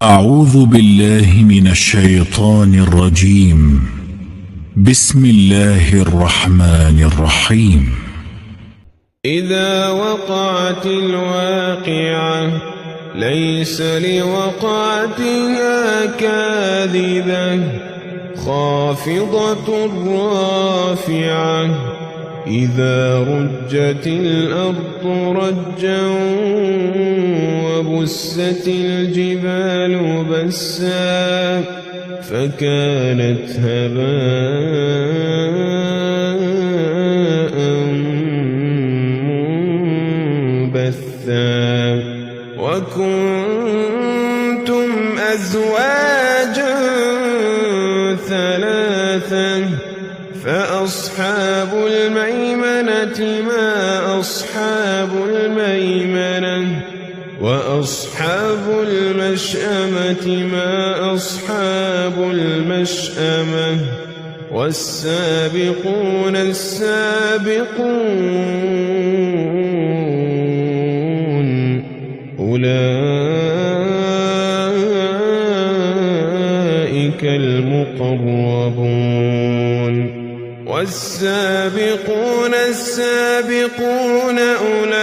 أعوذ بالله من الشيطان الرجيم. بسم الله الرحمن الرحيم. إذا وقعت الواقعة ليس لوقعتها كاذبة خافضة رافعة إذا رجت الأرض رجا وبست الجبال بسا فكانت هباء منبثا وكنتم أزواجا ثلاثا فأصحاب الميمنة ما أصحاب الميمنة وأصحاب المشأمة ما أصحاب المشأمة والسابقون السابقون أولئك المقربون والسابقون السابقون أولئك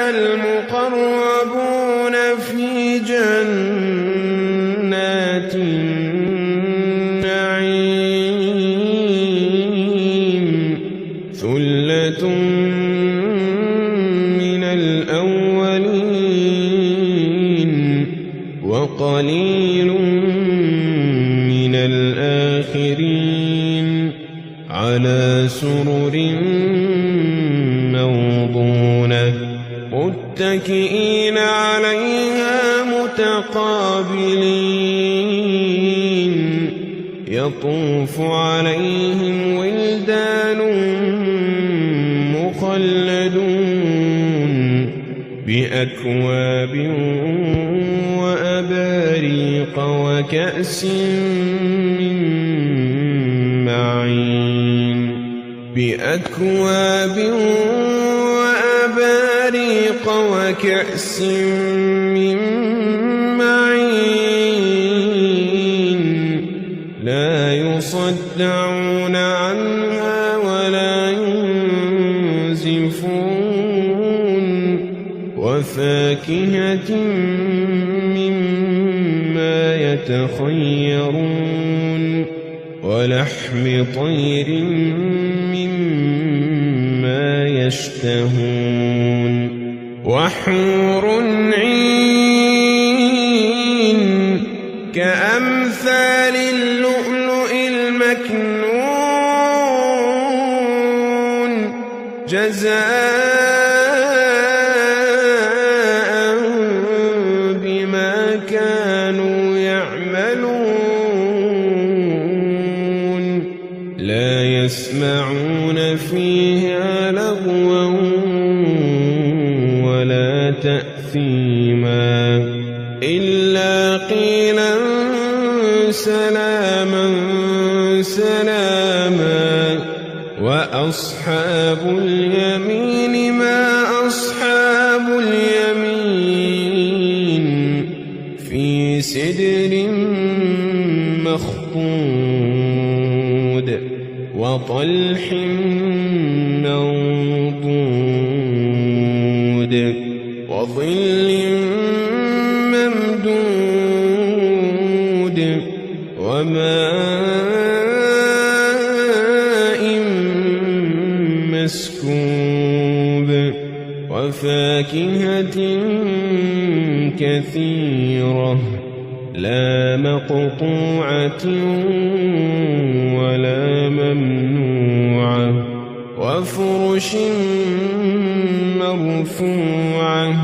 المقربون في جنات النعيم ثلة من الأولين وقليل من الآخرين على سرر موضونة متكئين عليها متقابلين يطوف عليهم ولدان مخلدون بأكواب وأباريق وكأس من معين بأكواب وأباريق وكأس من معين لا يصدعون عنها ولا ينزفون وفاكهة مما يتخيرون ولحم طير مما يشتهون وحور عين كأمثال اللؤلؤ المكنون جزاء بما كانوا يعملون لا يسمعون فيها لغوا ولا تأثيما إلا قيلا سلاما سلاما وأصحاب اليمين ما أصحاب اليمين في سدر مخضود وطلح منضود وظل ممدود وماء مسكوب وفاكهة كثيرة لا مقطوعة ولا ممنوعة وفرش مرفوعة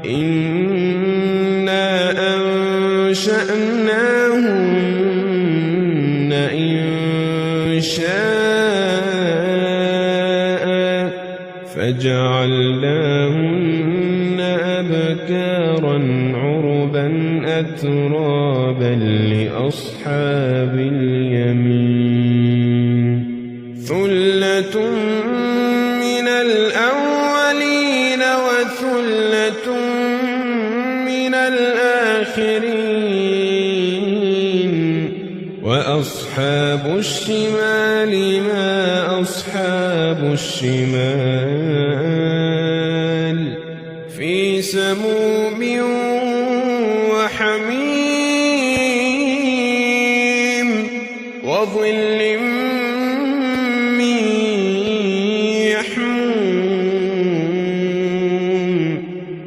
إنا أنشأناهن إنشاء فجعلناهن أبكارا عربا أترابا لأصحاب اليمين ثلة من الأولين وثلة ثُلَّةٌ مِّنَ الْآخِرِينَ وَأَصْحَابُ الشِّمَالِ مَا أَصْحَابُ الشِّمَالِ فِي سَمُومٍ وَحَمِيمٍ وَظِلٍّ مِّن يَحْمُومٍ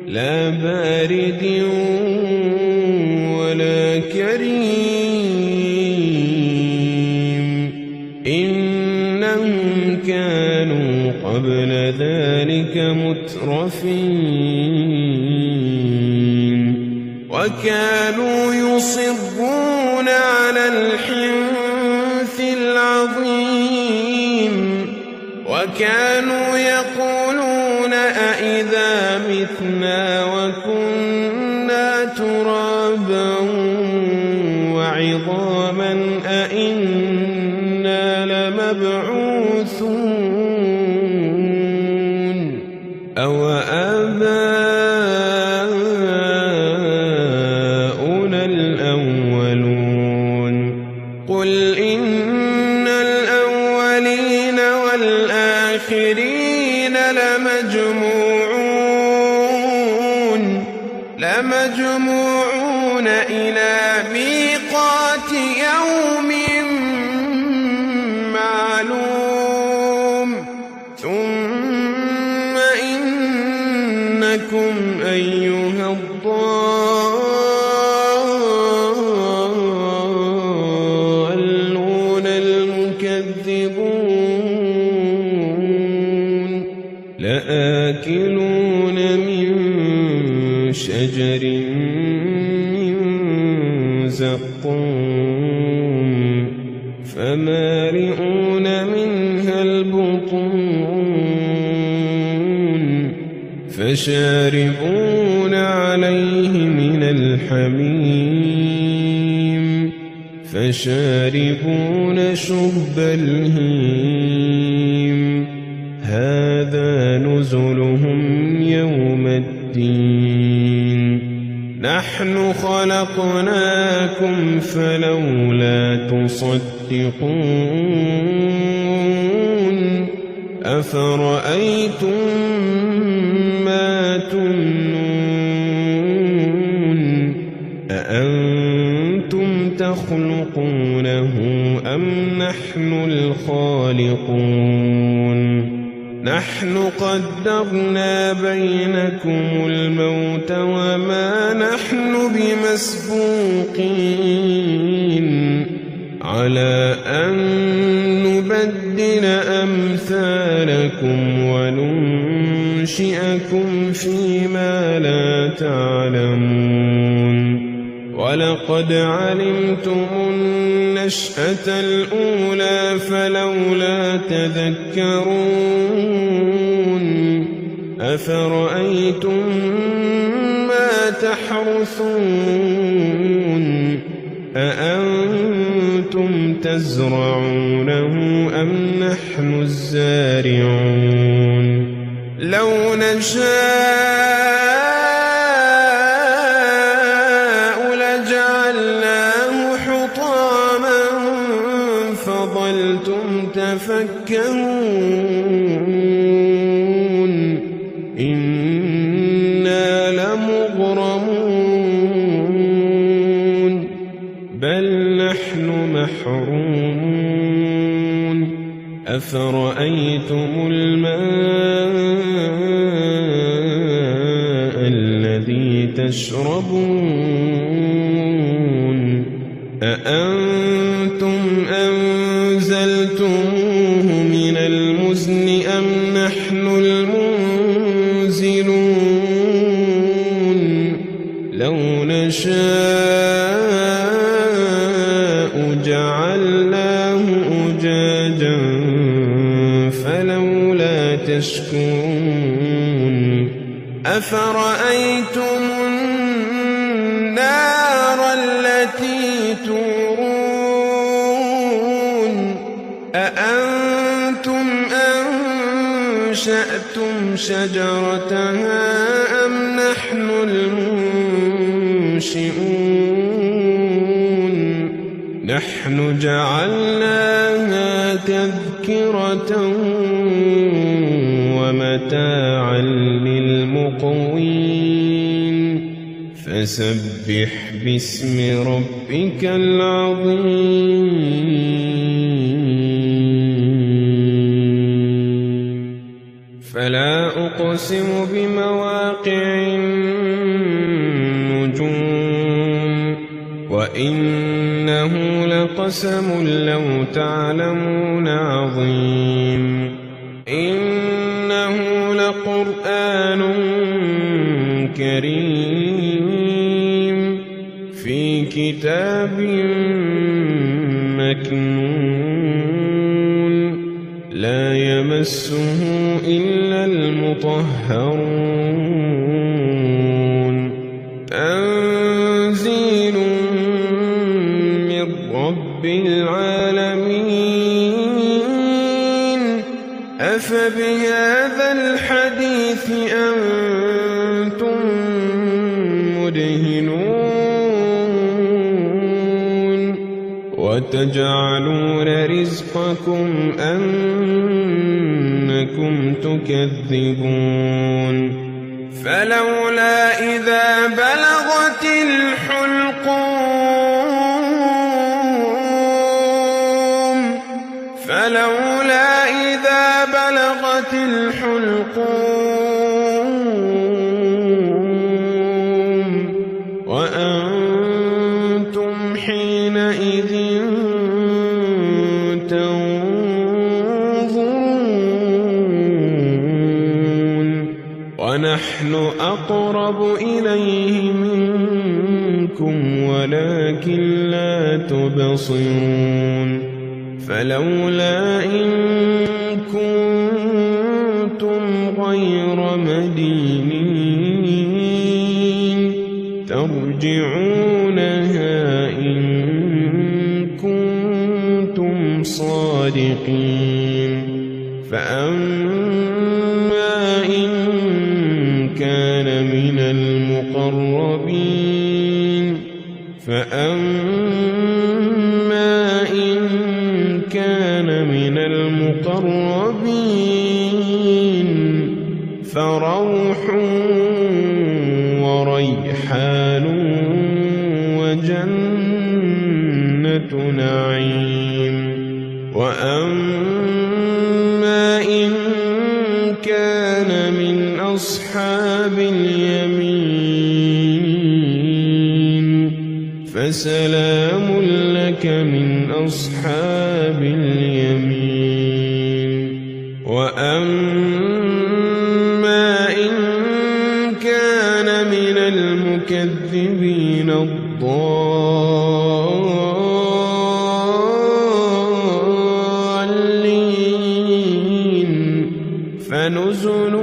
لَّا بَارِدٍ وَلَا كَرِيمٍ إِنَّهُمْ كَانُوا قَبْلَ ذَلِكَ مُتْرَفِينَ وَكَانُوا يُصِرُّونَ عَلَى الْحِنثِ الْعَظِيمِ وَكَانُوا يَقُولُونَ أَإِذَا مِتْنَا وَكُنَّا تُرَابًا وَعِظَامًا أَإِنَّا لَمَبْعُوثُونَ أَوَآبَاؤُنَا الْأَوَّلُونَ قُلْ إِنَّ الْأَوَّلِينَ وَالْآخِرِينَ لَمَجْمُوعُونَ إِلَى مِيقَاتِ يَوْمٍ مَّعْلُومٍ ثُمَّ إِنَّكُمْ أَيُّهَا الضَّالُّونَ الْمُكَذِّبُونَ لَآكِلُونَ مِن شَجَرٍ مِّن زَقُّومٍ فَمَالِئُونَ مِنْهَا الْبُطُونَ فَشَارِبُونَ عَلَيْهِ مِنَ الْحَمِيمِ فَشَارِبُونَ شُرْبَ الْهِيمِ هَذَا نُزُلُهُمْ يَوْمَ الدِّينِ نَحْنُ خَلَقْنَاكُمْ فَلَوْلَا تُصَدِّقُونَ أَفَرَأَيْتُم مَّا تُمْنُونَ أَأَنتُمْ تَخْلُقُونَهُ أَمْ نَحْنُ الْخَالِقُونَ نَحْنُ قَدَّرْنَا بَيْنَكُمُ الْمَوْتَ وَمَا نَحْنُ بِمَسْبُوقِينَ عَلَىٰ أَن نُّبَدِّلَ أَمْثَالَكُمْ وَنُنشِئَكُمْ فِيمَا لَا تَعْلَمُونَ وَلَقَدْ عَلِمْتُمُ النَّشْأَةَ الْأُولَىٰ فَلَوْلَا تَذَكَّرُونَ أَفَرَأَيْتُم مَّا تَحْرُثُونَ أَأَنتُمْ تَزْرَعُونَهُ أَمْ نَحْنُ الزَّارِعُونَ لَوْ نَشَاءُ لَجَعَلْنَاهُ حُطَامًا فَظَلْتُمْ تَفَكَّهُونَ إِنَّا لَمُغْرَمُونَ بَلْ نَحْنُ مَحْرُومُونَ أَفَرَأَيْتُمُ الْمَاءَ الَّذِي تَشْرَبُونَ أَأَنتُمْ أَنزَلْتُمُوهُ مِنَ الْمُزْنِ أَمْ نَحْنُ الْمُنزِلُونَ لَوْ نَشَاءُ جَعَلْنَاهُ أُجَاجًا فَلَوْلَا تَشْكُرُونَ أَفَرَأَيْتُمُ النَّارَ الَّتِي تُورُونَ أَأَنتُمْ أَنشَأْتُمْ شَجَرَتَهَا أَمْ نحن جعلناها تذكرة ومتاعا للمقوين فسبح باسم ربك العظيم فلا أقسم بمواقع النجوم وإنه لقسم لو تعلمون عظيم إنه لقرآن كريم في كتاب مكنون لا يمسه إلا المطهرون تنزيل من رب العالمين أفبهذا الحديث أنتم مدهنون وتجعلون رزقكم أنكم تكذبون فلولا إذا بلغت الحلقوم وأنتم حينئذ تنظرون ونحن أقرب إليه منكم ولكن لا تبصرون فلولا إن كنتم غير مدينين ترجعونها إن كنتم صادقين فأما إن كان من المقربين فروح وريحان وجنة نعيم وأما إن كان من أصحاب اليمين فسلام لك من أصحاب اليمين وأما إن كان من المكذبين الضالين فنزل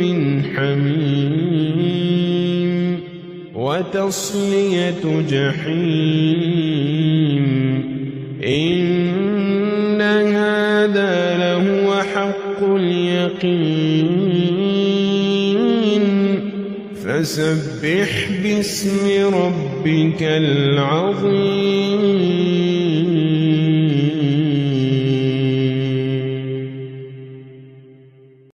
من حميم وتصلية جحيم إن هذا لهو حق اليقين فسبح باسم ربك العظيم